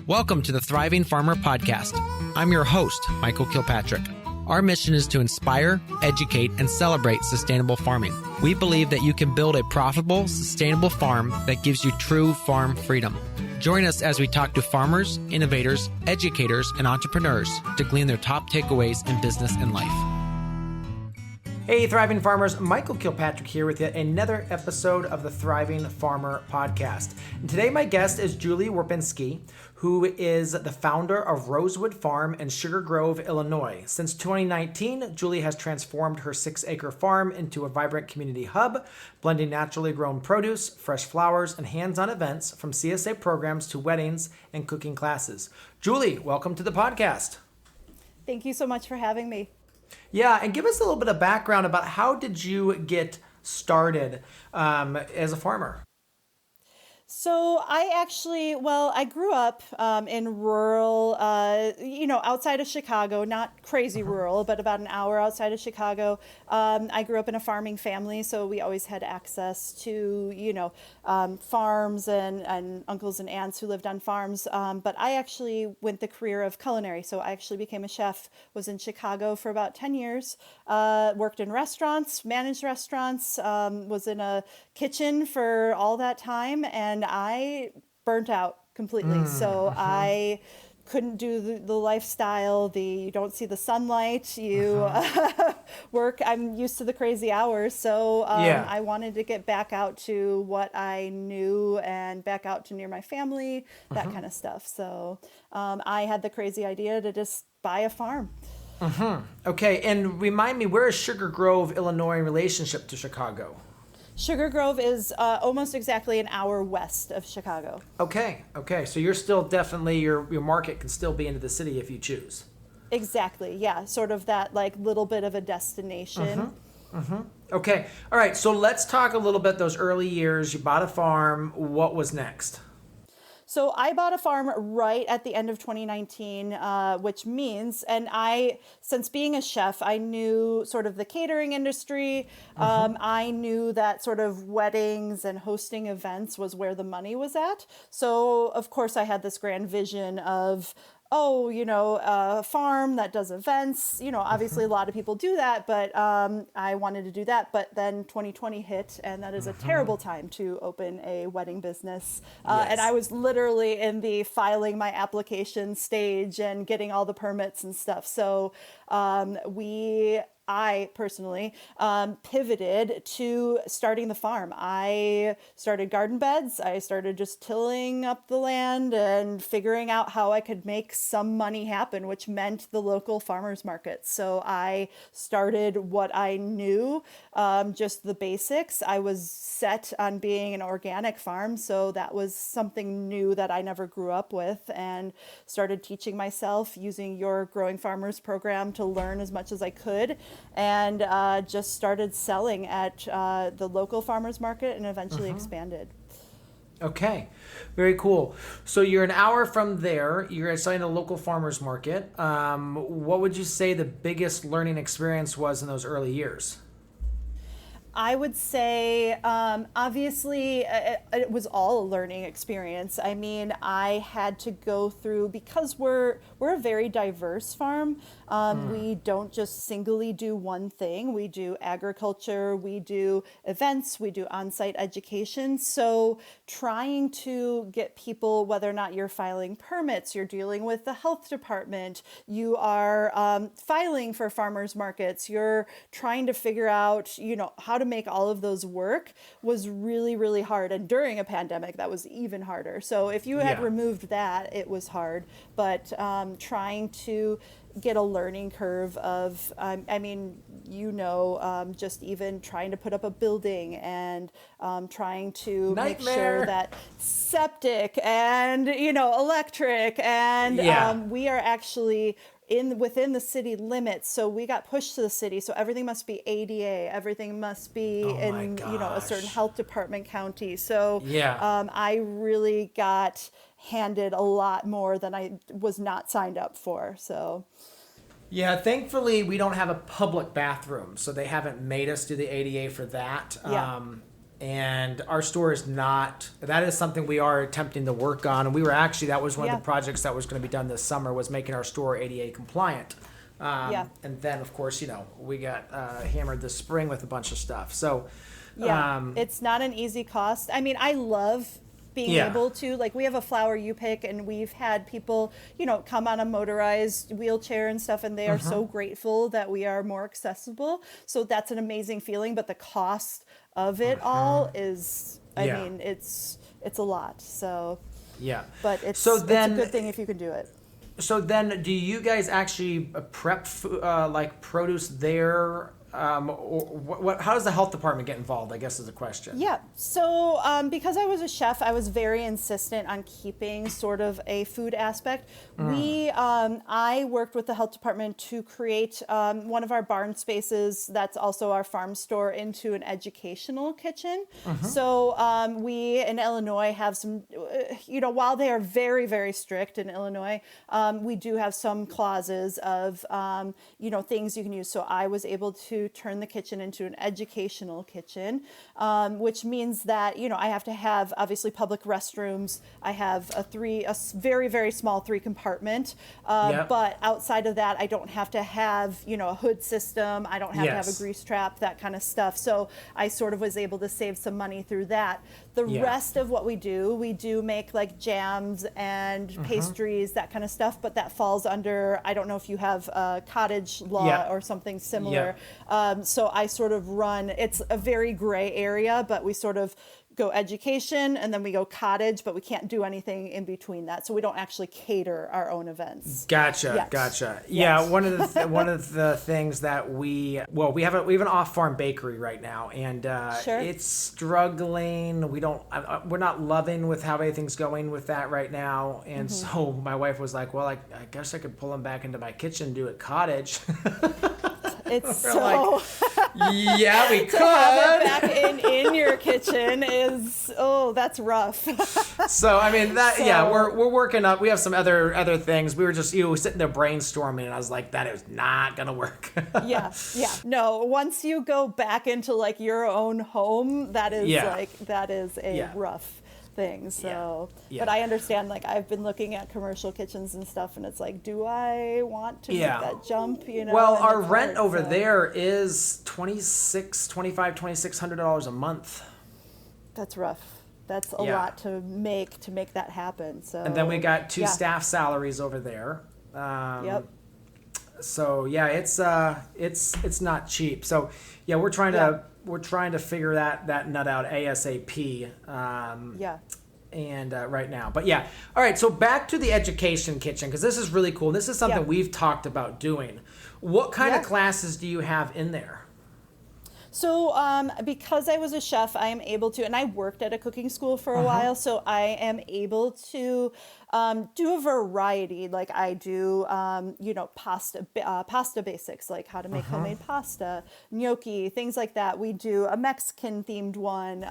Welcome to the Thriving Farmer Podcast. I'm your host, Michael Kilpatrick. Our mission is to inspire, educate, and celebrate sustainable farming. We believe that you can build a profitable, sustainable farm that gives you true farm freedom. Join us as we talk to farmers, innovators, educators, and entrepreneurs to glean their top takeaways in business and life. Hey, Thriving Farmers, Michael Kilpatrick here with yet another episode of the Thriving Farmer Podcast. And today my guest is Julie Warpinski, who is the founder of Rosewood Farm in Sugar Grove, Illinois. Since 2019, Julie has transformed her 6-acre farm into a vibrant community hub, blending naturally grown produce, fresh flowers, and hands-on events from CSA programs to weddings and cooking classes. Julie, welcome to the podcast. Thank you so much for having me. Yeah, and give us a little bit of background about how did you get started as a farmer? So I grew up in rural, outside of Chicago, not crazy rural, but about an hour outside of Chicago. I grew up in a farming family, so we always had access to, farms and uncles and aunts who lived on farms. But I actually went the career of culinary. So I actually became a chef, was in Chicago for about 10 years, worked in restaurants, managed restaurants, was in a kitchen for all that time, and I burnt out completely. So I couldn't do the lifestyle, you don't see the sunlight, you work, I'm used to the crazy hours. So I wanted to get back out to what I knew and back out to near my family, that kind of stuff. So I had the crazy idea to just buy a farm. Okay, and remind me, where is Sugar Grove, Illinois in relationship to Chicago? Sugar Grove is almost exactly an hour west of Chicago. Okay. So you're still definitely, your market can still be into the city if you choose. Exactly, yeah. Sort of that like little bit of a destination. Okay, all right. So let's talk a little bit those early years. You bought a farm. What was next? So I bought a farm right at the end of 2019, which means, since being a chef, I knew sort of the catering industry. I knew that sort of weddings and hosting events was where the money was at. So of course I had this grand vision of, a farm that does events. Obviously a lot of people do that, but I wanted to do that. But then 2020 hit, and that is a terrible time to open a wedding business. And I was literally in the filing my application stage and getting all the permits and stuff. So I personally pivoted to starting the farm. I started garden beds. I started just tilling up the land and figuring out how I could make some money happen, which meant the local farmers markets. So I started what I knew, just the basics. I was set on being an organic farm, so that was something new that I never grew up with, and started teaching myself using your Growing Farmers program to learn as much as I could. And just started selling at the local farmers market and eventually expanded. Okay, very cool. So you're an hour from there. You're selling at a local farmers market. What would you say the biggest learning experience was in those early years? I would say, obviously, it was all a learning experience. I mean, I had to go through, because we're a very diverse farm. We don't just singly do one thing. We do agriculture, we do events, we do on-site education. So trying to get people, whether or not you're filing permits, you're dealing with the health department, you are filing for farmers markets, you're trying to figure out, how to make all of those work, was really, really hard. And during a pandemic, that was even harder. So if you had removed that, it was hard. But trying to get a learning curve of, just even trying to put up a building and trying to make sure that septic and, electric and we are actually within the city limits. So we got pushed to the city. So everything must be ADA. Everything must be a certain health department county. So I really got handed a lot more than I was not signed up for. So yeah, thankfully we don't have a public bathroom, so they haven't made us do the ADA for that. And our store is not, that is something we are attempting to work on. And we were actually, that was one of the projects that was going to be done this summer, was making our store ADA compliant. And then, of course, we got hammered this spring with a bunch of stuff. So, it's not an easy cost. I mean, I love being able to, like, we have a flower you pick, and we've had people, come on a motorized wheelchair and stuff, and they are so grateful that we are more accessible. So that's an amazing feeling. But the cost of it all is, I mean, it's a lot. So, but it's a good thing if you can do it. So then, do you guys actually prep like produce there? Or how does the health department get involved, I guess is the question. Yeah. So because I was a chef, I was very insistent on keeping sort of a food aspect. I worked with the health department to create one of our barn spaces that's also our farm store into an educational kitchen. So we in Illinois have some, while they are very, very strict in Illinois, we do have some clauses of, things you can use. So I was able to turn the kitchen into an educational kitchen, which means that, I have to have obviously public restrooms. I have a very, very small 3-compartment, but outside of that, I don't have to have, a hood system. I don't have to have a grease trap, that kind of stuff. So I sort of was able to save some money through that. The rest of what we do make like jams and pastries, that kind of stuff, but that falls under, I don't know if you have cottage law or something similar. So I sort of run, it's a very gray area, but we sort of go education and then we go cottage, but we can't do anything in between that. So we don't actually cater our own events. Gotcha. Yeah, one of the things that we have an off-farm bakery right now, and it's struggling. We're not loving with how everything's going with that right now, and so my wife was like, "Well, I guess I could pull them back into my kitchen and do it cottage." It's so yeah, we could. To have it back in your kitchen is that's rough. So I mean we're working up. We have some other things. We were just sitting there brainstorming, and I was like, that is not gonna work. Yeah. No, once you go back into like your own home, that is a rough thing. So but I understand, like, I've been looking at commercial kitchens and stuff, and it's like, do I want to make that jump, Well, our rent over there is $2,600 a month. That's rough. That's a lot to make that happen. So, and then we got 2 staff salaries over there. So it's not cheap. So we're trying to figure that nut out ASAP. And right now, but all right. So back to the education kitchen, because this is really cool. This is something we've talked about doing. What kind of classes do you have in there? So because I was a chef, I am able to, and I worked at a cooking school for a while, so I am able to do a variety. Like I do, pasta basics, like how to make homemade pasta, gnocchi, things like that. We do a Mexican themed one,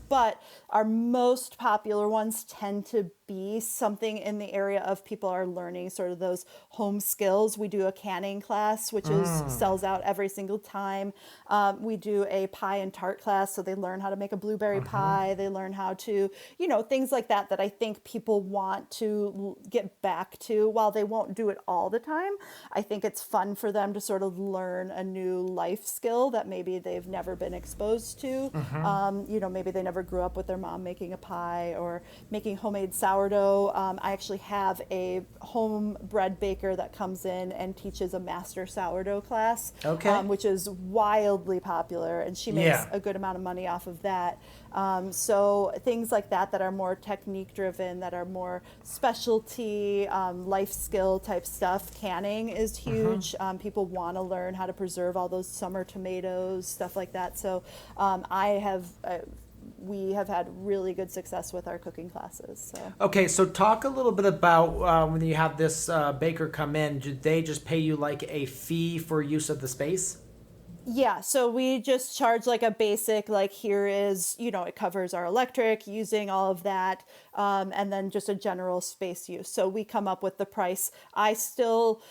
but our most popular ones tend to be something in the area of people are learning sort of those home skills. We do a canning class, which sells out every single time. We do a pie and tart class, so they learn how to make a blueberry pie. They learn how to, things like that I think people want to get back to. While they won't do it all the time, I think it's fun for them to sort of learn a new life skill that maybe they've never been exposed to. Maybe they never grew up with their mom making a pie or making homemade sourdough. I actually have a home bread baker that comes in and teaches a master sourdough class, which is wildly popular, and she makes a good amount of money off of that. So things like that are more technique driven, that are more specialty, life skill type stuff. Canning is huge. People want to learn how to preserve all those summer tomatoes, stuff like that. So we have had really good success with our cooking classes. So. Okay, so talk a little bit about when you have this baker come in, do they just pay you like a fee for use of the space? Yeah, so we just charge like a basic, like here is, it covers our electric, using all of that, and then just a general space use. So we come up with the price. I still,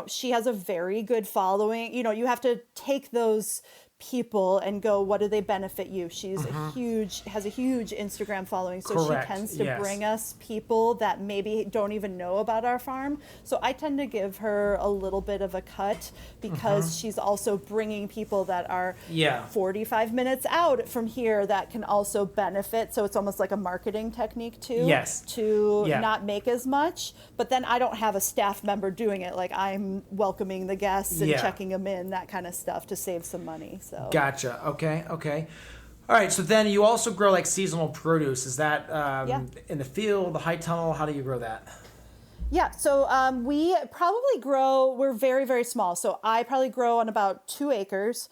she has a very good following. You have to take those people and go, what do they benefit you? She's has a huge Instagram following, so Correct. she tends to Yes. bring us people that maybe don't even know about our farm. So I tend to give her a little bit of a cut because she's also bringing people that are 45 minutes out from here that can also benefit. So it's almost like a marketing technique too, to not make as much. But then I don't have a staff member doing it. Like I'm welcoming the guests and checking them in, that kind of stuff, to save some money. So Gotcha. Okay. All right. So then you also grow like seasonal produce. Is that in the field, the high tunnel? How do you grow that? Yeah, so we probably grow, we're very, very small. So I probably grow on about 2 acres.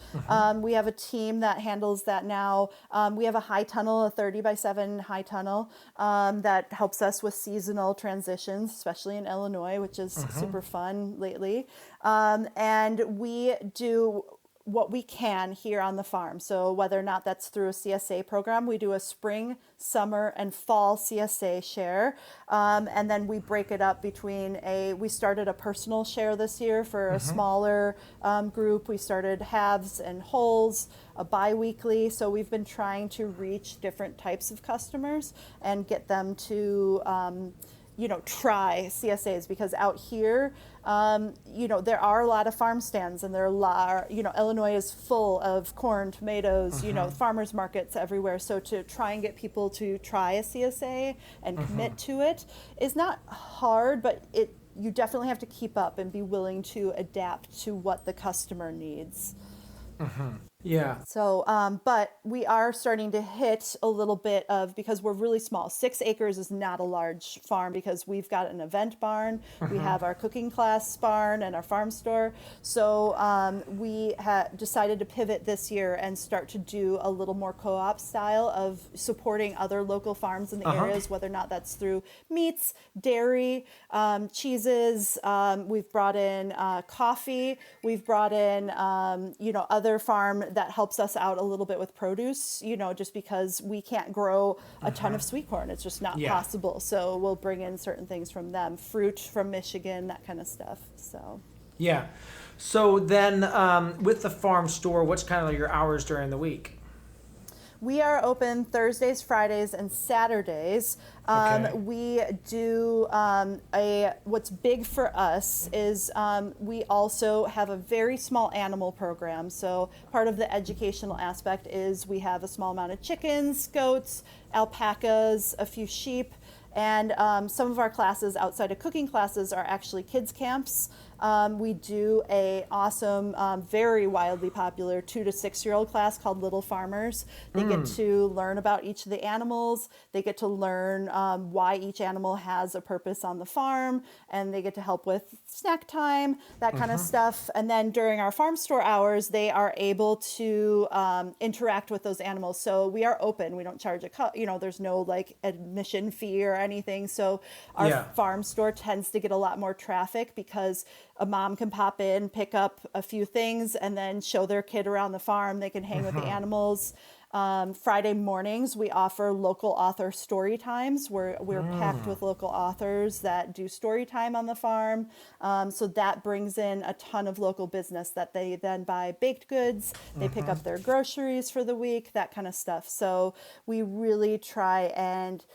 We have a team that handles that now. We have a high tunnel, a 30x7 high tunnel that helps us with seasonal transitions, especially in Illinois, which is super fun lately. And we do what we can here on the farm. So whether or not that's through a CSA program, we do a spring, summer, and fall CSA share. And then we break it up between we started a personal share this year for a smaller group. We started halves and wholes, a bi-weekly. So we've been trying to reach different types of customers and get them to try CSAs, because out here, there are a lot of farm stands, and there are a lot, Illinois is full of corn, tomatoes, farmers markets everywhere. So to try and get people to try a CSA and commit to it is not hard, but you definitely have to keep up and be willing to adapt to what the customer needs. Yeah. So, but we are starting to hit a little bit of, because we're really small. 6 acres is not a large farm, because we've got an event barn, we have our cooking class barn, and our farm store. So we decided to pivot this year and start to do a little more co-op style of supporting other local farms in the areas, whether or not that's through meats, dairy, cheeses. We've brought in coffee. We've brought in, other farm that helps us out a little bit with produce, just because we can't grow a ton of sweet corn. It's just not possible. So we'll bring in certain things from them, fruit from Michigan, that kind of stuff. So. Yeah. So then with the farm store, what's kind of your hours during the week? We are open Thursdays, Fridays, and Saturdays. We do what's big for us is we also have a very small animal program. So part of the educational aspect is we have a small amount of chickens, goats, alpacas, a few sheep, and some of our classes outside of cooking classes are actually kids camps. We do a awesome, very wildly popular 2 to 6 year old class called Little Farmers. They get to learn about each of the animals. They get to learn why each animal has a purpose on the farm, and they get to help with snack time, that kind of stuff. And then during our farm store hours, they are able to interact with those animals. So we are open. We don't charge there's no like admission fee or anything. So our farm store tends to get a lot more traffic, because a mom can pop in, pick up a few things, and then show their kid around the farm. They can hang with the animals. Friday mornings, we offer local author story times, where we're packed with local authors that do story time on the farm. So that brings in a ton of local business that they then buy baked goods. They pick up their groceries for the week, that kind of stuff. So we really try and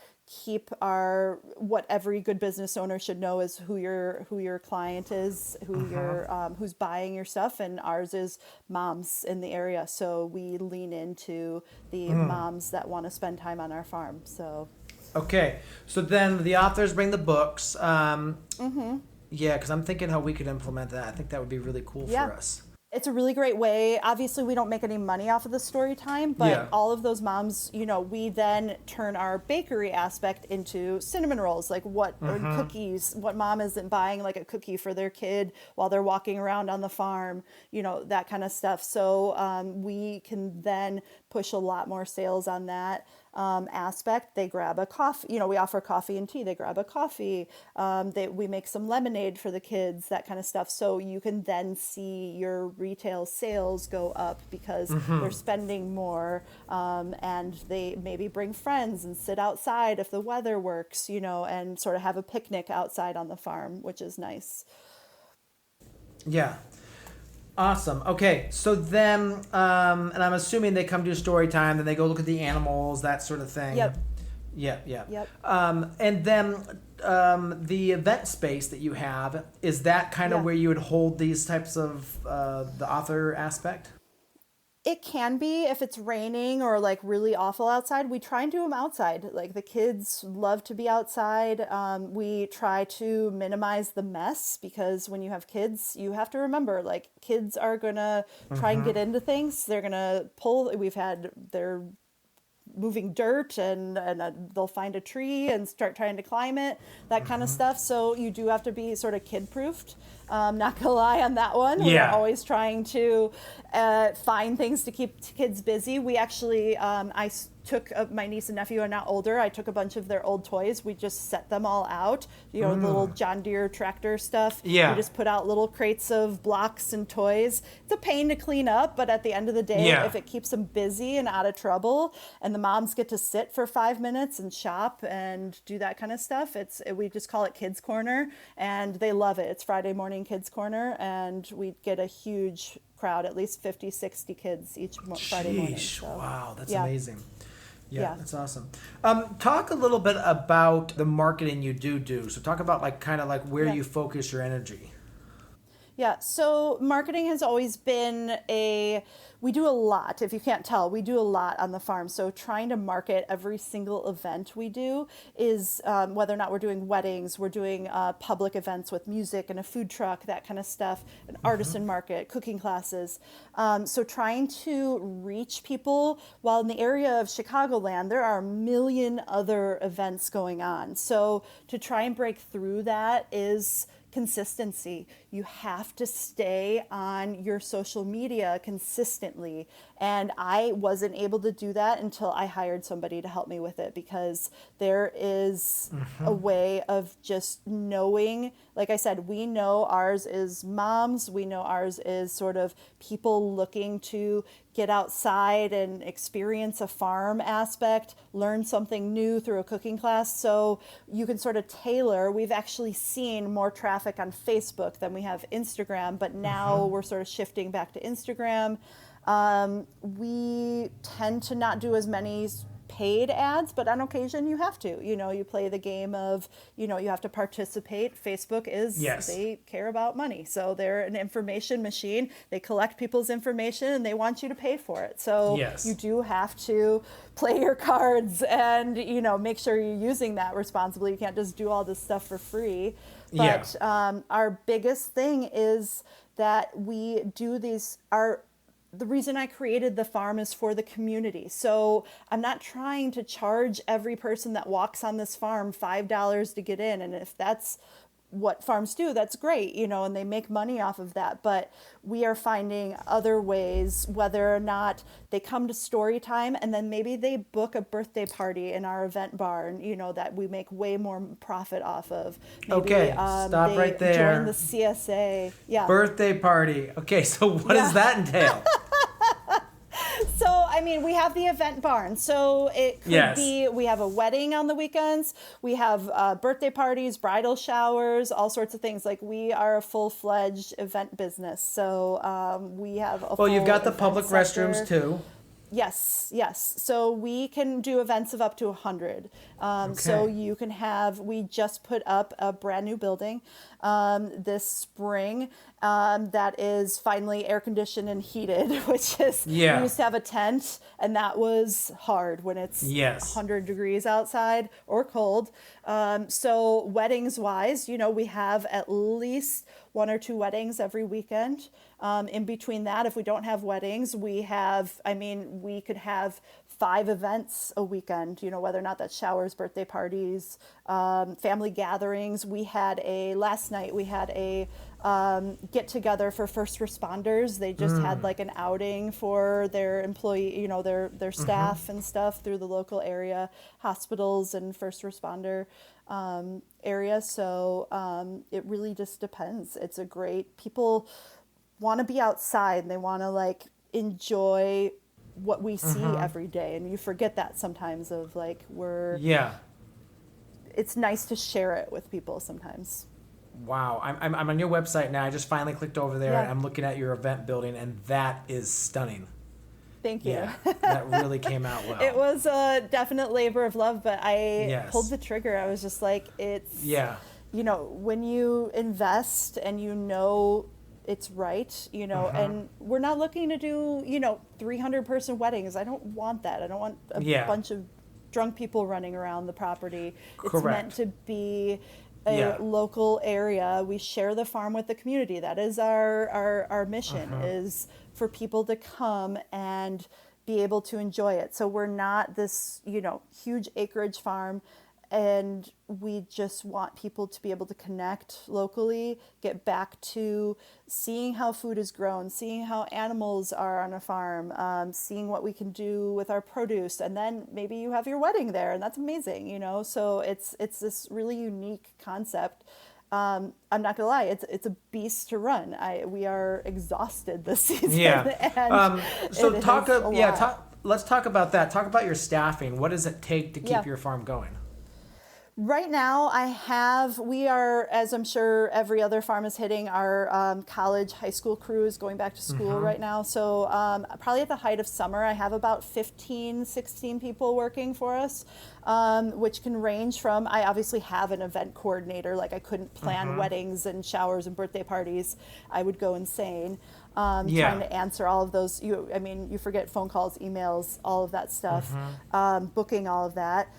keep what every good business owner should know is who your client is, who's buying your stuff, and ours is moms in the area. So we lean into the moms that want to spend time on our farm. So okay, so then the authors bring the books. Yeah, because I'm thinking how we could implement that. I think that would be really cool for us. It's a really great way. Obviously, we don't make any money off of the story time, but all of those moms, we then turn our bakery aspect into cinnamon rolls, like or cookies. What mom isn't buying like a cookie for their kid while they're walking around on the farm, that kind of stuff. So we can then push a lot more sales on that aspect. They grab a coffee, we offer coffee and tea. They grab a coffee. We make some lemonade for the kids, that kind of stuff. So you can then see your retail sales go up, because they're spending more, and they maybe bring friends and sit outside if the weather works, and sort of have a picnic outside on the farm, which is nice. Yeah. Awesome. Okay, so then, and I'm assuming they come do story time, then they go look at the animals, that sort of thing. Yep. Yep. And then the event space that you have, is that kind of where you would hold these types of the author aspect? It can be if it's raining or like really awful outside. We try and do them outside. Like the kids love to be outside. We try to minimize the mess because when you have kids, you have to remember like kids are gonna try and get into things. They're gonna pull. They're moving dirt and they'll find a tree and start trying to climb it, that kind of stuff. So you do have to be sort of kid proofed. Not gonna lie on that one. Yeah. We're always trying to find things to keep kids busy. We actually, I took my niece and nephew are now older. I took a bunch of their old toys. We just set them all out. The little John Deere tractor stuff. Yeah. We just put out little crates of blocks and toys. It's a pain to clean up, but at the end of the day, if it keeps them busy and out of trouble, and the moms get to sit for 5 minutes and shop and do that kind of stuff, we just call it Kids Corner, and they love it. It's Friday morning Kids Corner, and we get a huge crowd, at least 50, 60 kids each Friday morning. So, wow, that's amazing. Yeah, that's awesome. Talk a little bit about the marketing you do. So talk about where you focus your energy. Yeah, so marketing has always been we do a lot. If you can't tell, we do a lot on the farm. So trying to market every single event we do is whether or not we're doing weddings, we're doing public events with music and a food truck, that kind of stuff, an artisan market, cooking classes. So trying to reach people, while in the area of Chicagoland, there are a million other events going on. So to try and break through that is consistency. You have to stay on your social media consistently. And I wasn't able to do that until I hired somebody to help me with it, because there is a way of just knowing, like I said, we know ours is moms, we know ours is sort of people looking to get outside and experience a farm aspect, learn something new through a cooking class. So you can sort of tailor. We've actually seen more traffic on Facebook than we have Instagram, but now we're sort of shifting back to Instagram. We tend to not do as many paid ads, but on occasion you have to. You play the game of, you have to participate. Facebook they care about money. So they're an information machine. They collect people's information and they want you to pay for it. So you do have to play your cards and, make sure you're using that responsibly. You can't just do all this stuff for free. But our biggest thing is that we do the reason I created the farm is for the community. So I'm not trying to charge every person that walks on this farm $5 to get in. And if that's what farms do, that's great, and they make money off of that. But we are finding other ways, whether or not they come to story time and then maybe they book a birthday party in our event barn, that we make way more profit off of. Maybe, stop right there. Join the CSA. Yeah. Birthday party. Okay, so what does that entail? So, we have the event barn. So it could be, we have a wedding on the weekends. We have birthday parties, bridal showers, all sorts of things. Like, we are a full-fledged event business. So we have a Well, you've got the public sector. restrooms too. Yes. So we can do events of up to 100. So you can we just put up a brand new building this spring that is finally air conditioned and heated, which is, we used to have a tent, and that was hard when it's 100 degrees outside or cold. So weddings wise, we have at least 1 or 2 weddings every weekend. In between that, if we don't have weddings, we could have 5 events a weekend, whether or not that's showers, birthday parties, family gatherings. Last night we had a get together for first responders. They just had like an outing for their employee, their staff and stuff through the local area, hospitals and first responder area. So it really just depends. It's people want to be outside and they want to enjoy what we see every day, and you forget that sometimes of it's nice to share it with people sometimes. Wow, I'm on your website now. I just finally clicked over there, Yeah. and I'm looking at your event building, and that is stunning. Thank you. Yeah, that really came out well. It was a definite labor of love, but I Yes. pulled the trigger. I was just like, it's, Yeah. you know, when you invest and you know it's right, you know, and we're not looking to do, you know, 300-person weddings. I don't want that. I don't want a bunch of drunk people running around the property. It's Correct. meant to be a local area. We share the farm with the community. That is our mission, is for people to come and be able to enjoy it. So we're not this, you know, huge acreage farm, and we just want people to be able to connect locally, get back to seeing how food is grown, seeing how animals are on a farm, seeing what we can do with our produce, and then maybe you have your wedding there, and that's amazing, you know. So it's this really unique concept. I'm not gonna lie, it's a beast to run. We are exhausted this season. Yeah. And So it is a lot. let's talk about that. Talk about your staffing. What does it take to keep Yeah. your farm going? Right now, we are, as I'm sure every other farm is hitting, our college, high school crew is going back to school right now. So probably at the height of summer, I have about 15, 16 people working for us, which can range from, I obviously have an event coordinator, like I couldn't plan weddings and showers and birthday parties. I would go insane. Trying to answer all of those. You forget phone calls, emails, all of that stuff, booking all of that.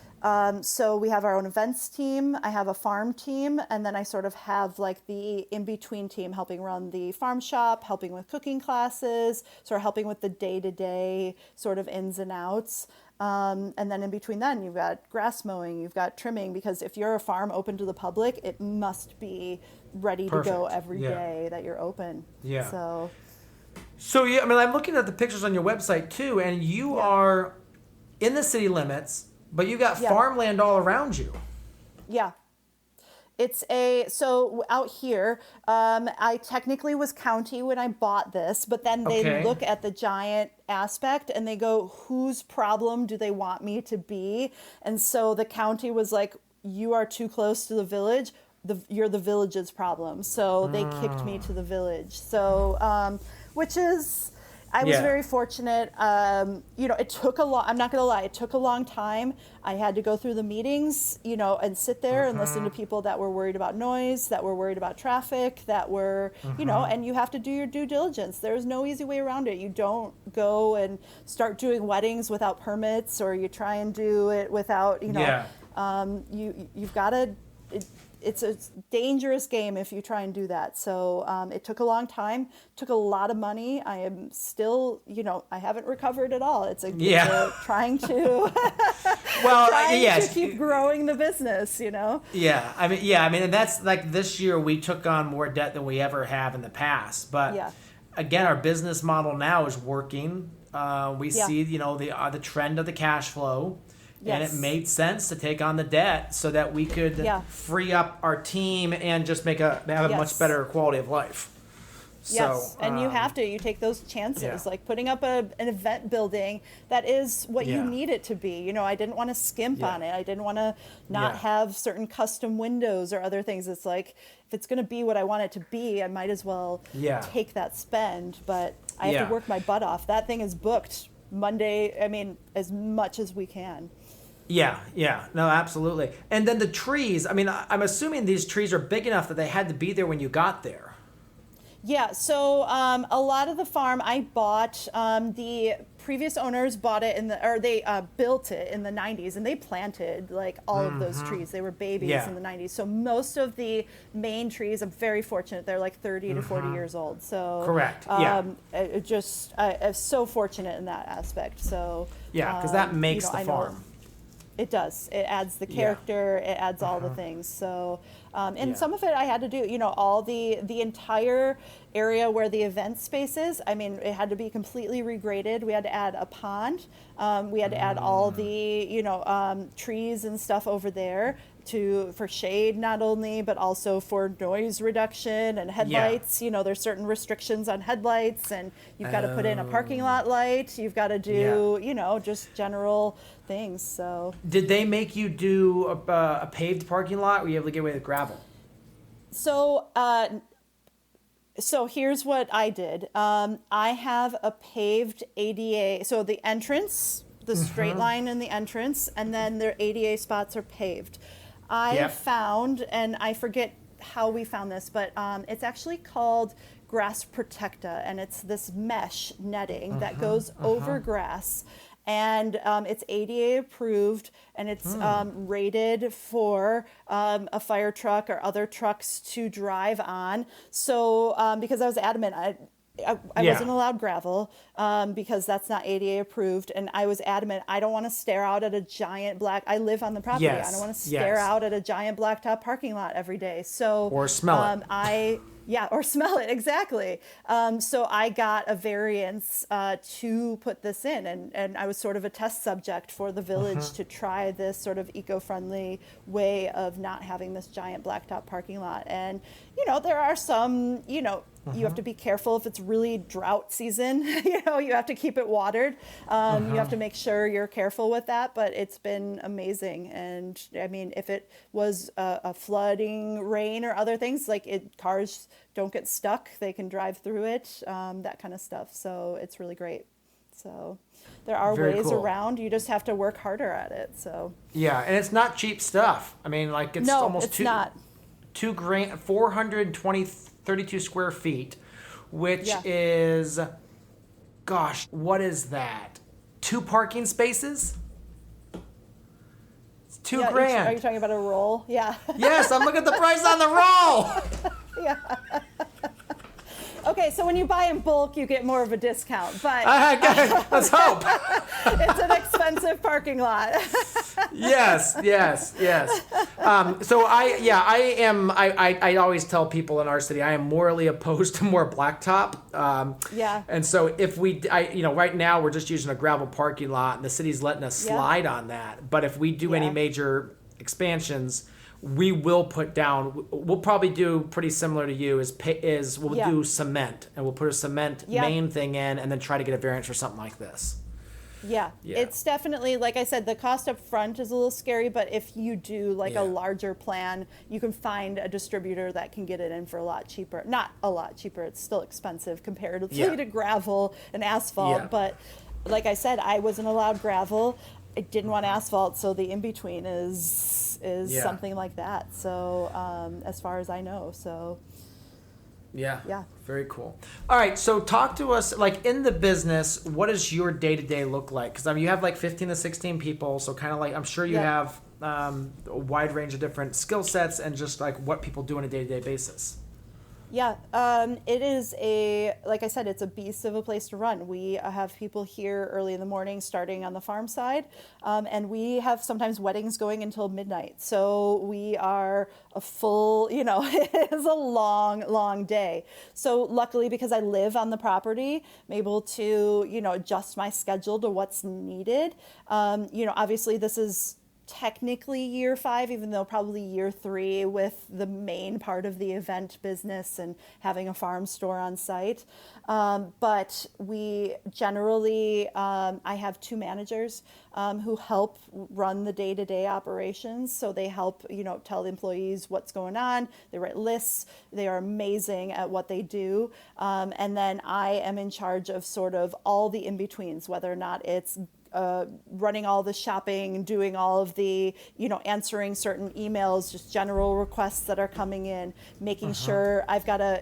So we have our own events team. I have a farm team, and then I sort of have like the in-between team helping run the farm shop, helping with cooking classes, sort of helping with the day-to-day sort of ins and outs. And then in between then, you've got grass mowing, you've got trimming, because if you're a farm open to the public, it must be ready to go every day that you're open. Yeah. So yeah, I mean, I'm looking at the pictures on your website too, and you are in the city limits, but you got farmland all around you. Yeah. So out here, I technically was county when I bought this, but then they look at the giant aspect and they go, whose problem do they want me to be? And so the county was like, you are too close to the village. You're the village's problem. So they kicked me to the village. So, which is, I was very fortunate. It took I'm not going to lie, it took a long time. I had to go through the meetings, and sit there and listen to people that were worried about noise, that were worried about traffic, that were, and you have to do your due diligence. There's no easy way around it. You don't go and start doing weddings without permits, or you try and do it without, you've got to, it's a dangerous game if you try and do that. So it took a long time, took a lot of money. I am still, I haven't recovered at all. It's trying to to keep growing the business, Yeah, I mean, and that's like this year we took on more debt than we ever have in the past. But again, our business model now is working. We see, the trend of the cash flow. And it made sense to take on the debt so that we could free up our team and just have a much better quality of life. Yes, So, and you take those chances, like putting up an event building that is what you need it to be. I didn't want to skimp on it. I didn't want to not have certain custom windows or other things. It's like, if it's going to be what I want it to be, I might as well take that spend. But I have to work my butt off. That thing is booked Monday, as much as we can. Yeah, no, absolutely. And then the trees, I'm assuming these trees are big enough that they had to be there when you got there. Yeah, so a lot of the farm I bought, the previous owners bought it they built it in the 90s, and they planted like all of those trees. They were babies in the 90s. So most of the main trees, I'm very fortunate, they're like 30 to 40 years old. So correct. I'm so fortunate in that aspect. So because that makes the farm. It does. It adds the character. It adds all the things. So, and some of it I had to do. All the entire area where the event space is. It had to be completely regraded. We had to add a pond. We had to add all the trees and stuff over there for shade, not only, but also for noise reduction and headlights. There's certain restrictions on headlights, and you've got to put in a parking lot light. You've got to do just general things. So did they make you do a paved parking lot, or were you able to get away with gravel? So here's what I did. I have a paved ADA. So the entrance, the straight line in the entrance, and then their ADA spots are paved. I found, and I forget how we found this, but it's actually called Grass Protecta, and it's this mesh netting that goes over grass. And it's ADA approved, and it's rated for a fire truck or other trucks to drive on. So because I was adamant, I wasn't allowed gravel because that's not ADA approved. And I was adamant, I don't want to stare out at a giant I live on the property. Yes. I don't want to stare out at a giant blacktop parking lot every day. So or smell it. Or smell it, exactly. So I got a variance to put this in, and I was sort of a test subject for the village to try this sort of eco-friendly way of not having this giant blacktop parking lot. And, there are some, you have to be careful if it's really drought season. You have to keep it watered. You have to make sure you're careful with that, but it's been amazing. And I mean, if it was a flooding rain or other things, cars don't get stuck, they can drive through it, that kind of stuff. So it's really great. So there are ways around. You just have to work harder at it. So yeah, and it's not cheap stuff. I mean, it's almost not. $2,000, 32 square feet, which is, gosh, what is that? 2 parking spaces? It's $2,000. Are you talking about a roll? Yeah. Yes, I'm looking at the price on the roll. Yeah. Okay, so when you buy in bulk, you get more of a discount, but let's hope. It's an expensive parking lot. Yes. So I always tell people in our city, I am morally opposed to more blacktop. And so if right now we're just using a gravel parking lot, and the city's letting us slide on that. But if we do any major expansions, we will put down. We'll probably do pretty similar to you. We'll do cement, and we'll put a cement main thing in, and then try to get a variance for something like this. Yeah, it's definitely, like I said, the cost up front is a little scary, but if you do a larger plan, you can find a distributor that can get it in for a lot cheaper. Not a lot cheaper, it's still expensive comparatively to gravel and asphalt, but like I said, I wasn't allowed gravel. I didn't want asphalt, so the in-between is something like that. So as far as I know, so yeah, very cool. All right, so talk to us, in the business, what does your day-to-day look like? Because you have 15 to 16 people, so kind of I'm sure you have a wide range of different skill sets and just what people do on a day-to-day basis. Yeah, it is like I said, it's a beast of a place to run. We have people here early in the morning starting on the farm side, and we have sometimes weddings going until midnight. So we are a full, it is a long, long day. So luckily, because I live on the property, I'm able to, adjust my schedule to what's needed. Obviously this is technically year 5, even though probably year 3 with the main part of the event business and having a farm store on site. But we generally, I have 2 managers who help run the day-to-day operations. So they help, tell the employees what's going on. They write lists. They are amazing at what they do. And then I am in charge of sort of all the in-betweens, whether or not it's running all the shopping, doing all of the, answering certain emails, just general requests that are coming in, making sure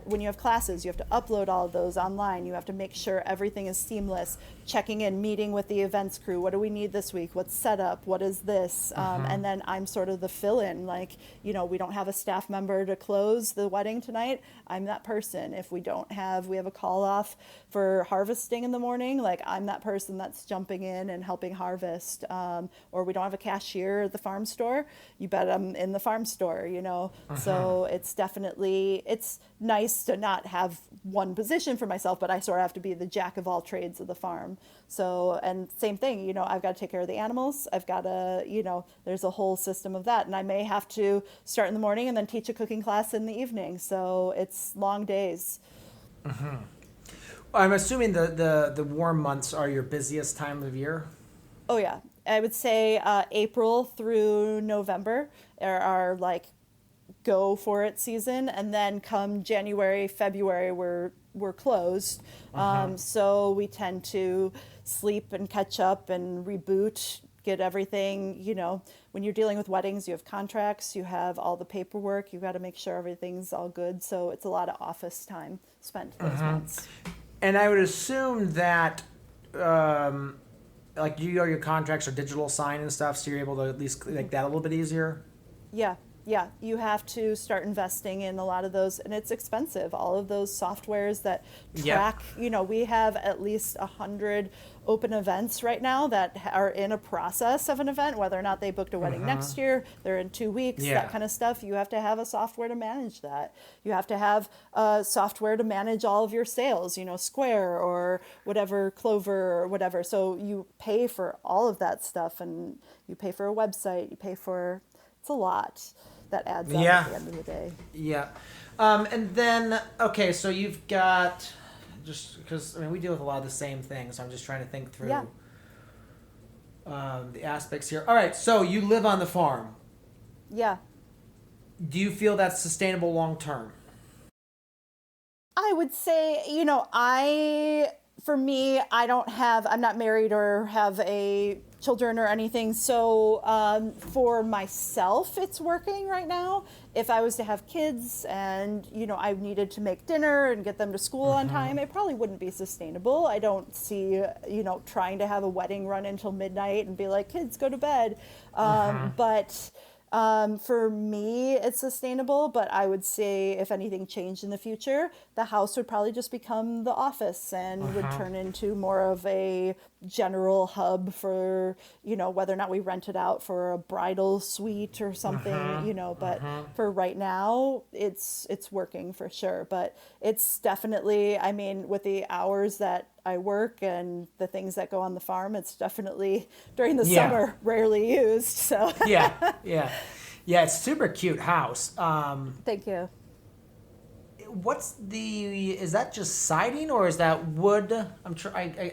when you have classes, you have to upload all of those online. You have to make sure everything is seamless, checking in, meeting with the events crew. What do we need this week? What's set up? What is this? And then I'm sort of the fill-in, we don't have a staff member to close the wedding tonight. I'm that person. If we have a call off for harvesting in the morning, I'm that person that's jumping in and helping harvest, or we don't have a cashier at the farm store, you bet I'm in the farm store, So it's nice to not have one position for myself, but I sort of have to be the jack of all trades of the farm. So, and same thing, I've got to take care of the animals. I've got to, there's a whole system of that. And I may have to start in the morning and then teach a cooking class in the evening. So it's long days. I'm assuming the warm months are your busiest time of year? Oh, yeah. I would say April through November are go for it season, and then come January, February, we're closed. So we tend to sleep and catch up and reboot, get everything, when you're dealing with weddings, you have contracts, you have all the paperwork, you've got to make sure everything's all good. So it's a lot of office time spent those months. And I would assume that, like your contracts are digital sign and stuff, so you're able to at least make that a little bit easier? Yeah, you have to start investing in a lot of those, and it's expensive. All of those softwares that track, we have at least 100 open events right now that are in a process of an event, whether or not they booked a wedding next year, they're in 2 weeks, that kind of stuff. You have to have a software to manage that. You have to have software to manage all of your sales, Square or whatever, Clover or whatever. So you pay for all of that stuff, and you pay for a website, you pay for, it's a lot that adds up at the end of the day. Yeah. And then, okay, so you've got, just because, we deal with a lot of the same things, so I'm just trying to think through the aspects here. All right, so you live on the farm. Yeah. Do you feel that's sustainable long term? I would say, for me, I'm not married or have children or anything. So for myself, it's working right now. If I was to have kids and, I needed to make dinner and get them to school on time, it probably wouldn't be sustainable. I don't see, trying to have a wedding run until midnight and be like, kids, go to bed. But for me, it's sustainable, but I would say if anything changed in the future, the house would probably just become the office and would turn into more of a general hub for, whether or not we rent it out for a bridal suite or something, but for right now, it's working for sure. But it's definitely, with the hours that I work and the things that go on the farm, it's definitely during the summer rarely used. So yeah, it's super cute house. Thank you. Is that just siding or is that wood? I'm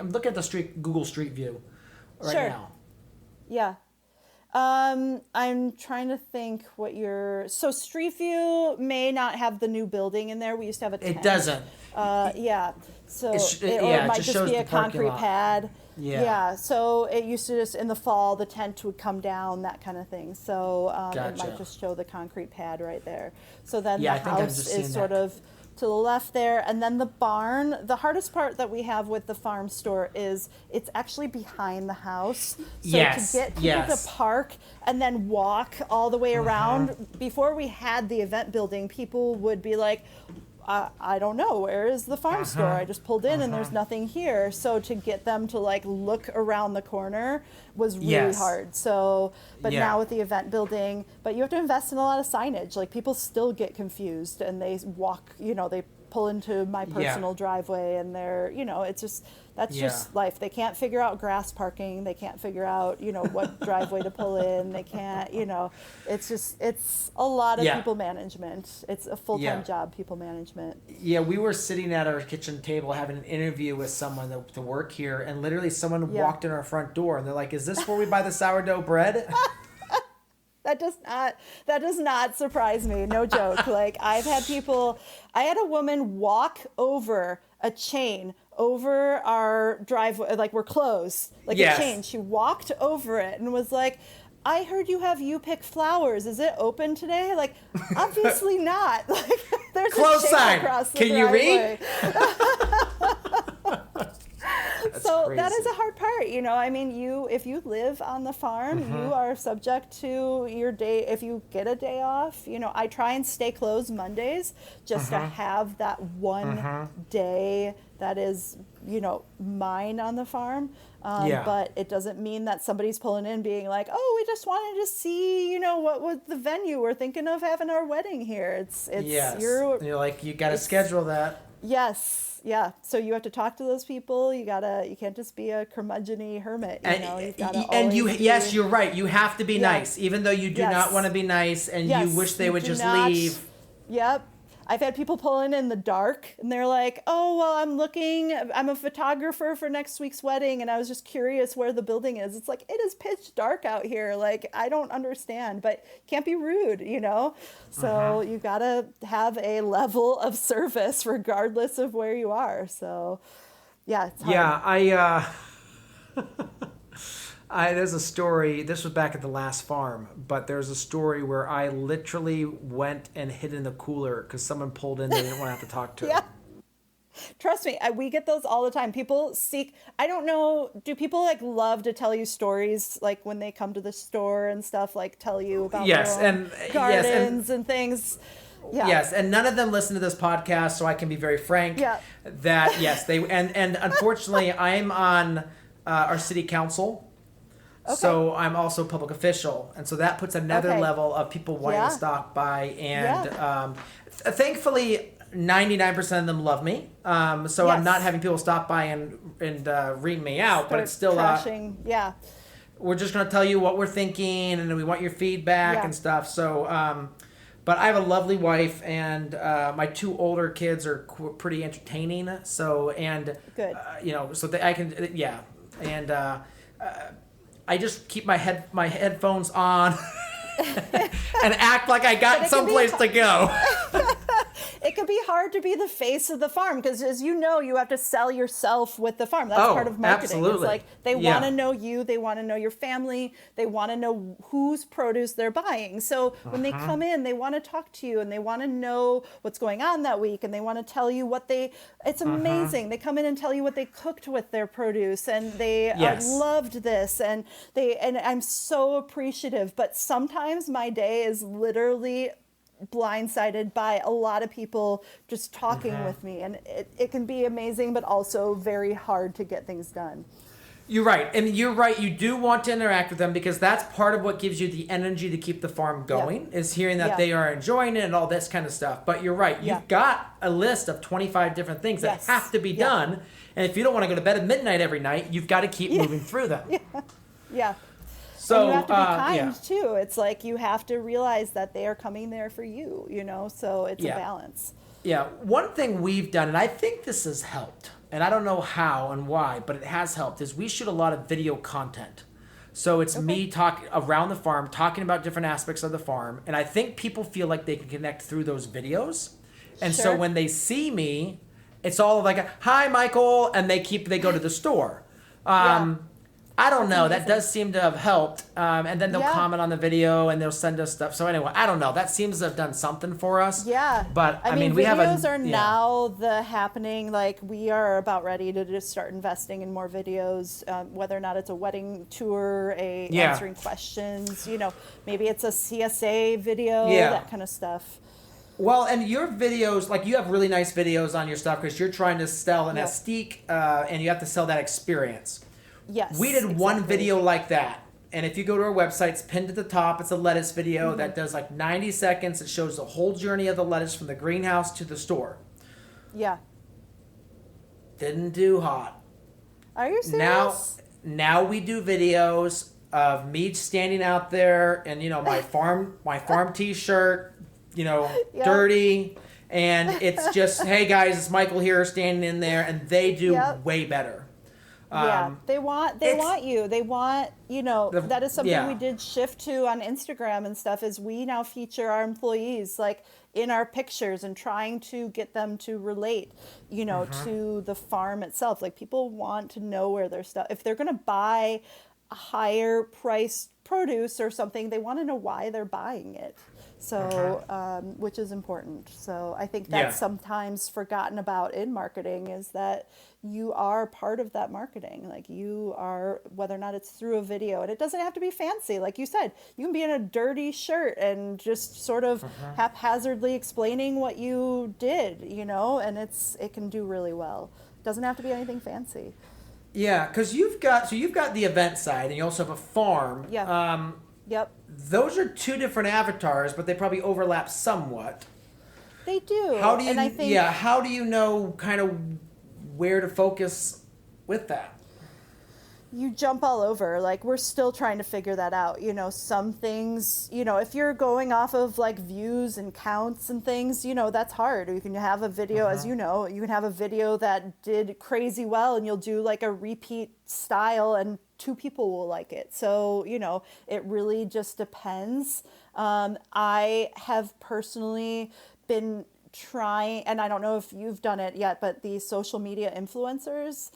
looking at the Google Street View right now. Yeah. I'm trying to think so Street View may not have the new building in there. We used to have a tent. It doesn't. So it might just be a concrete pad. Yeah. So it used to just, in the fall, the tent would come down, that kind of thing. So it might just show the concrete pad right there. So then the house is sort of to the left there. And then the barn, the hardest part that we have with the farm store is it's actually behind the house. So to get people to park and then walk all the way around, before we had the event building, people would be like, I don't know, where is the farm store? I just pulled in and there's nothing here. So to get them to look around the corner was really hard. So, but now with the event building, but you have to invest in a lot of signage. People still get confused and they walk, they pull into my personal driveway and they're, it's just, that's just life. They can't figure out grass parking. They can't figure out, what driveway to pull in. They can't, it's a lot of people management. It's a full-time job, people management. Yeah, we were sitting at our kitchen table having an interview with someone to work here, and literally someone walked in our front door and they're like, is this where we buy the sourdough bread? That does not surprise me. No joke. I had a woman walk over a chain over our driveway, we're closed, a chain. She walked over it and was like, I heard you pick flowers. Is it open today? Obviously not. There's close a chain sign. across the Can driveway. You read? So crazy. that is a hard part, if you live on the farm, you are subject to your day. If you get a day off, I try and stay closed Mondays just to have that one day that is, mine on the farm. But it doesn't mean that somebody's pulling in being like, oh, we just wanted to see, what was the venue. We're thinking of having our wedding here. It's you're like, you got to schedule that. Yes. Yeah. So you have to talk to those people. You can't just be a curmudgeon-y hermit. You've gotta yes, you're right. You have to be nice, even though you do not want to be nice and you wish they would just leave. Yep. I've had people pull in the dark, and they're like, oh, well, I'm a photographer for next week's wedding, and I was just curious where the building is. It's like, it is pitch dark out here. Like, I don't understand, but can't be rude, So you got to have a level of service regardless of where you are. So, yeah, it's hard. Yeah, there's a story, this was back at the last farm, but there's a story where I literally went and hid in the cooler because someone pulled in they didn't want to have to talk to. Yeah. Trust me, we get those all the time. People I don't know, do people like love to tell you stories like when they come to the store and stuff, like tell you about their own gardens and things? Yeah. Yes, and none of them listen to this podcast, so I can be very frank that yes, they and unfortunately I'm on our city council. Okay. So I'm also a public official, and so that puts another level of people wanting to stop by. And thankfully, 99% of them love me. So I'm not having people stop by and ream me out, but it's still crashing. We're just going to tell you what we're thinking, and we want your feedback and stuff. So, but I have a lovely wife, and my 2 older kids are pretty entertaining. So good, so I can and. I just keep my headphones on and act like I got someplace to go. It could be hard to be the face of the farm because, as you know, you have to sell yourself with the farm. That's part of marketing. Absolutely. It's like they want to know you. They want to know your family. They want to know whose produce they're buying. So when they come in, they want to talk to you and they want to know what's going on that week. And they want to tell you it's amazing. They come in and tell you what they cooked with their produce and they loved this. And I'm so appreciative. But sometimes my day is literally blindsided by a lot of people just talking with me, and it can be amazing but also very hard to get things done. You're right, and you're right, you do want to interact with them because that's part of what gives you the energy to keep the farm going, is hearing that they are enjoying it and all this kind of stuff. But you're right, you've got a list of 25 different things that have to be done, and if you don't want to go to bed at midnight every night, you've got to keep moving through them. So and you have to be kind too. It's like you have to realize that they are coming there for you, so it's a balance. Yeah. One thing we've done, and I think this has helped, and I don't know how and why, but it has helped, is we shoot a lot of video content. So it's me talking around the farm, talking about different aspects of the farm, and I think people feel like they can connect through those videos. And so when they see me, it's all like, hi, Michael, and they go to the store. I don't know. That does seem to have helped. And then they'll comment on the video and they'll send us stuff. So anyway, I don't know. That seems to have done something for us. Yeah. But I mean, we have videos are now the happening. Like we are about ready to just start investing in more videos, whether or not it's a wedding tour, answering questions, maybe it's a CSA video, that kind of stuff. Well, and your videos, like you have really nice videos on your stuff because you're trying to sell an aesthetic and you have to sell that experience. Yes. We did one video like that. And if you go to our website, it's pinned at the top. It's a lettuce video that does like 90 seconds. It shows the whole journey of the lettuce from the greenhouse to the store. Yeah. Didn't do hot. Are you serious? Now we do videos of me standing out there and, my farm t-shirt, dirty. And it's just, hey guys, it's Michael here standing in there. And they do way better. They want you. They want, that is something we did shift to on Instagram and stuff, is we now feature our employees like in our pictures and trying to get them to relate, to the farm itself. Like people want to know where their stuff, if they're going to buy a higher priced produce or something, they want to know why they're buying it. So, which is important. So I think that's sometimes forgotten about in marketing, is that you are part of that marketing. Like you are, whether or not it's through a video, and it doesn't have to be fancy. Like you said, you can be in a dirty shirt and just sort of haphazardly explaining what you did, and it can do really well. It doesn't have to be anything fancy. Yeah, because you've got the event side and you also have a farm. Yeah. Yep. Those are two different avatars, but they probably overlap somewhat. They do. How do you? How do you know kind of where to focus with that? You jump all over. Like, we're still trying to figure that out. You know, some things, you know, if you're going off of like views and counts and things, you know, that's hard. You can have a video, as you know, you can have a video that did crazy well and you'll do like a repeat style and 2 people will like it. So, you know, it really just depends. I have personally been trying, and I don't know if you've done it yet, but the social media influencers,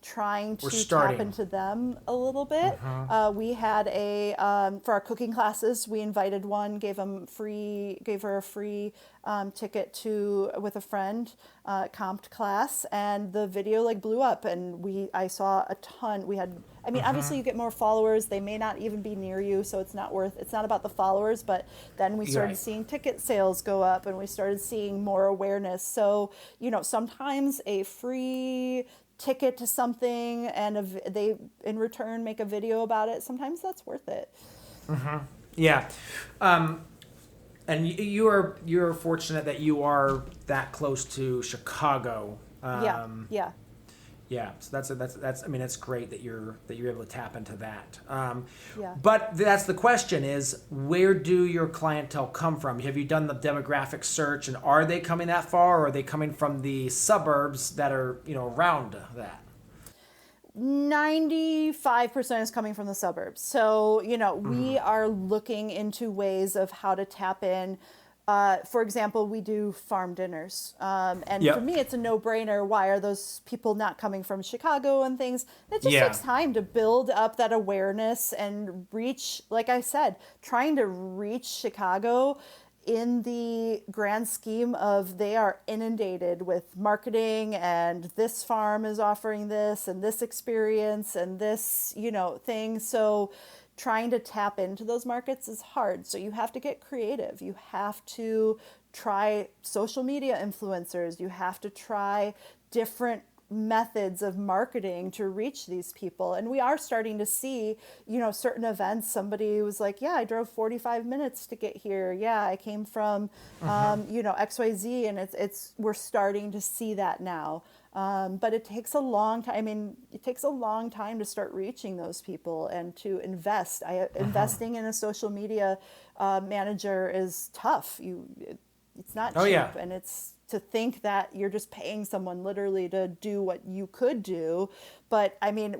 trying to tap into them a little bit. We had for our cooking classes, we invited one, gave her a free ticket with a friend, comped class, and the video like blew up, and I saw a ton. Obviously you get more followers, they may not even be near you, so it's not about the followers, but then we started seeing ticket sales go up and we started seeing more awareness. So, you know, sometimes a free ticket to something and they in return make a video about it, sometimes that's worth it. Yeah. And you're fortunate that you are that close to Chicago. Yeah, so that's I mean, it's great that you're able to tap into that. But that's the question is, where do your clientele come from? Have you done the demographic search, and are they coming that far, or are they coming from the suburbs that are, you know, around that? 95% is coming from the suburbs. So, you know, we are looking into ways of how to tap in. For example, we do farm dinners. And for me, it's a no-brainer. Why are those people not coming from Chicago and things? It just takes time to build up that awareness and reach, like I said, trying to reach Chicago in the grand scheme of they are inundated with marketing and this farm is offering this and this experience and this, you know, thing. So trying to tap into those markets is hard. So you have to get creative. You have to try social media influencers. You have to try different methods of marketing to reach these people. And we are starting to see, you know, certain events. Somebody was like, yeah, I drove 45 minutes to get here. Yeah, I came from, you know, XYZ. And we're starting to see that now. But it takes a long time. I mean, it takes a long time to start reaching those people and to invest. Investing in a social media manager is tough. It's not cheap, and it's to think that you're just paying someone literally to do what you could do. But I mean,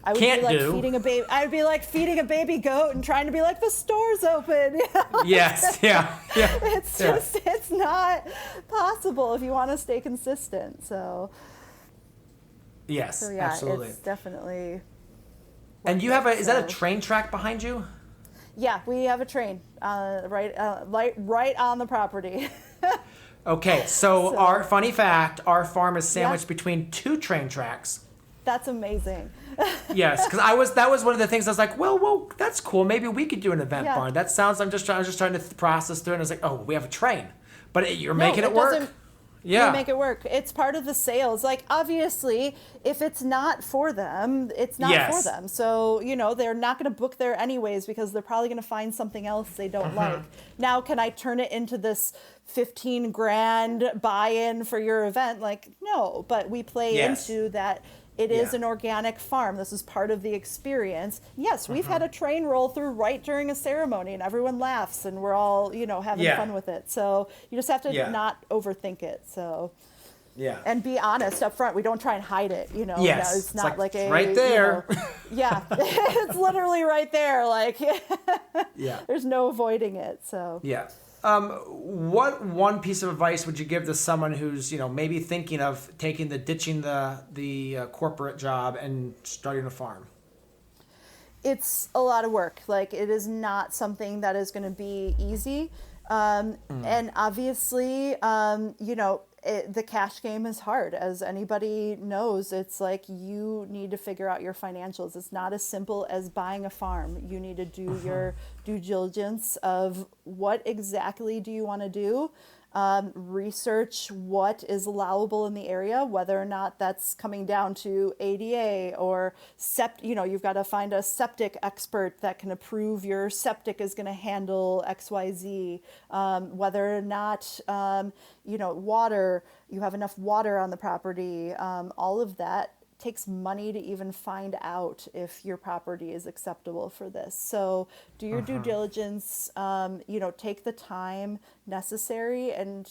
I would be like feeding a baby goat and trying to be like, the store's open. Yes, yeah. It's not possible if you want to stay consistent. So. Yes, so absolutely. It's definitely. And you have is that a train track behind you? Yeah, we have a train right on the property. Okay, so our funny fact, our farm is sandwiched between 2 train tracks. That's amazing. Yes, because that was one of the things I was like, well, that's cool. Maybe we could do an event barn. That sounds. I was just trying to process through it. And I was like, oh, we have a train, but you're making it work. Yeah. We make it work. It's part of the sales. Like, obviously, if it's not for them, it's not for them. So, you know, they're not going to book there anyways because they're probably going to find something else they don't like. Now, can I turn it into this 15 grand buy-in for your event? Like, no, but we play into that. It is an organic farm. This is part of the experience. Yes, we've had a train roll through right during a ceremony and everyone laughs and we're all, you know, having fun with it. So you just have to not overthink it. So and be honest up front. We don't try and hide it, you know. Yes. It's not like a right there. You know, it's literally right there. Like there's no avoiding it. So what one piece of advice would you give to someone who's, you know, maybe thinking of ditching the corporate job and starting a farm? It's a lot of work. Like, it is not something that is going to be easy. And obviously, you know, the cash game is hard. As anybody knows, it's like you need to figure out your financials. It's not as simple as buying a farm. You need to do your due diligence of what exactly do you want to do. Research what is allowable in the area, whether or not that's coming down to ADA or you know, you've got to find a septic expert that can approve your septic is going to handle XYZ, whether or not, you know, you have enough water on the property, all of that takes money to even find out if your property is acceptable for this. So do your due diligence, take the time necessary, and,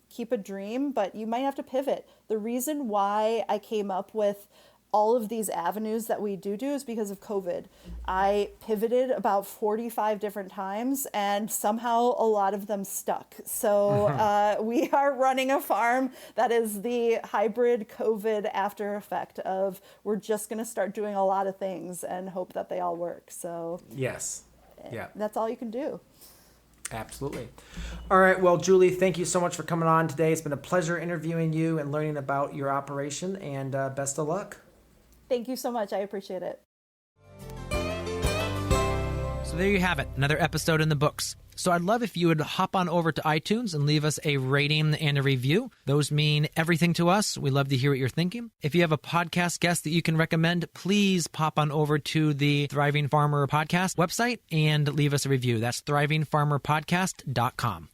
keep a dream, but you might have to pivot. The reason why I came up with all of these avenues that we do is because of COVID. I pivoted about 45 different times, and somehow a lot of them stuck. So we are running a farm that is the hybrid COVID after effect of, we're just going to start doing a lot of things and hope that they all work. So yes, yeah, that's all you can do. Absolutely. All right. Well, Julie, thank you so much for coming on today. It's been a pleasure interviewing you and learning about your operation, and best of luck. Thank you so much. I appreciate it. So there you have it, another episode in the books. So I'd love if you would hop on over to iTunes and leave us a rating and a review. Those mean everything to us. We love to hear what you're thinking. If you have a podcast guest that you can recommend, please pop on over to the Thriving Farmer Podcast website and leave us a review. That's thrivingfarmerpodcast.com.